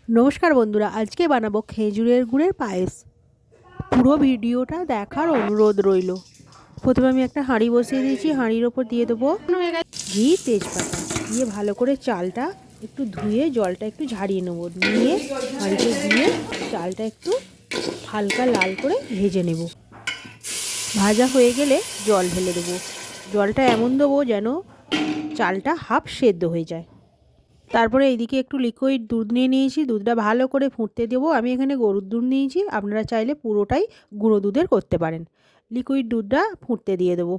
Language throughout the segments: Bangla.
নমস্কার বন্ধুরা, আজকে বানাবো খেজুরের গুড়ের পায়েস। পুরো ভিডিওটা দেখার অনুরোধ রইল। প্রথমে আমি একটা হাঁড়ি বসিয়ে দিয়েছি, হাঁড়ির ওপর দিয়ে দেবো ঘি, তেজপাতা দিয়ে ভালো করে চালটা একটু ধুয়ে জলটা একটু ঝাড়িয়ে নেব। নিয়ে হাঁড়িতে দিয়ে চালটা একটু হালকা লাল করে ভেজে নেব। ভাজা হয়ে গেলে জল ঢেলে দেবো। জলটা এমন দেবো যেন চালটা হাফ সেদ্ধ হয়ে যায়। তারপরে এইদিকে একটু লিকুইড দুধ নিয়ে নিয়েছি, দুধটা ভালো করে ফুটতে দেবো। আমি এখানে গরুর দুধ নিয়েছি, আপনারা চাইলে পুরোটাই গুঁড়ো দুধের করতে পারেন। লিকুইড দুধটা ফুটতে দিয়ে দেবো।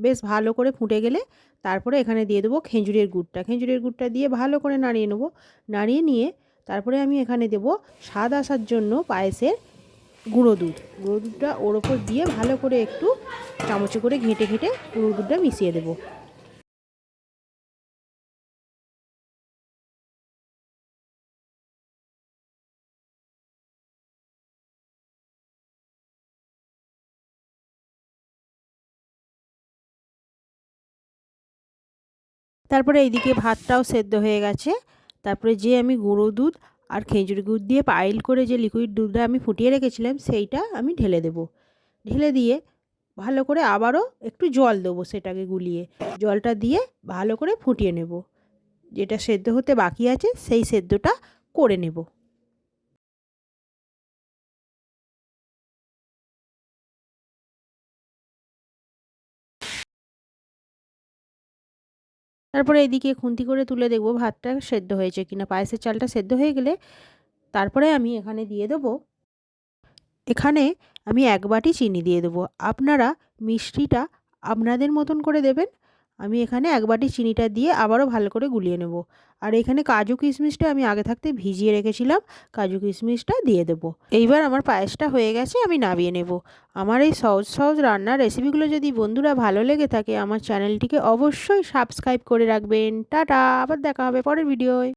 বেশ ভালো করে ফুটে গেলে তারপরে এখানে দিয়ে দেবো খেজুরের গুড়টা। খেজুরের গুড়টা দিয়ে ভালো করে নাড়িয়ে নেবো। নাড়িয়ে নিয়ে তারপরে আমি এখানে দেবো স্বাদ আসার জন্য পায়েসের গুঁড়ো দুধ। গুঁড়ো দুধটা ওর ওপর দিয়ে ভালো করে একটু চামচে করে ঘেঁটে ঘেঁটে গুঁড়ো দুধটা মিশিয়ে দেবো। তারপরে এইদিকে ভাতটাও সেদ্ধ হয়ে গেছে। তারপরে যে আমি গুঁড়ো দুধ আর খেজুর গুড় দিয়ে পাইল করে যে লিকুইড দুধটা আমি ফুটিয়ে রেখেছিলাম সেইটা আমি ঢেলে দেবো। ঢেলে দিয়ে ভালো করে আবারও একটু জল দেবো, সেটাকে গুলিয়ে জলটা দিয়ে ভালো করে ফুটিয়ে নেব। যেটা সেদ্ধ হতে বাকি আছে সেই সেদ্ধটা করে নেব। তারপরে এদিকে খুন্তি করে তুলে দেখব ভাতটা সেদ্ধ হয়েছে কিনা। পায়েসের চালটা সেদ্ধ হয়ে গেলে তারপরে আমি এখানে দিয়ে দেবো, এখানে আমি 1 বাটি চিনি দিয়ে দেবো। আপনারা মিষ্টিটা আপনাদের মতন করে দেবেন। আমি এখানে 1 বাটি চিনিটা দিয়ে আবারও ভালো করে গুলিয়ে নেব। আর এখানে কাজু কিশমিশটা আমি আগে থাকতে ভিজিয়ে রেখেছিলাম, কাজু কিশমিশটা দিয়ে দেবো। এইবার আমার পায়েসটা হয়ে গেছে, আমি নামিয়ে নেব। আমার এই সহজ সহজ রান্নার রেসিপিগুলো যদি বন্ধুরা ভালো লেগে থাকে আমার চ্যানেলটিকে অবশ্যই সাবস্ক্রাইব করে রাখবেন। টাটা, আবার দেখা হবে পরের ভিডিওয়।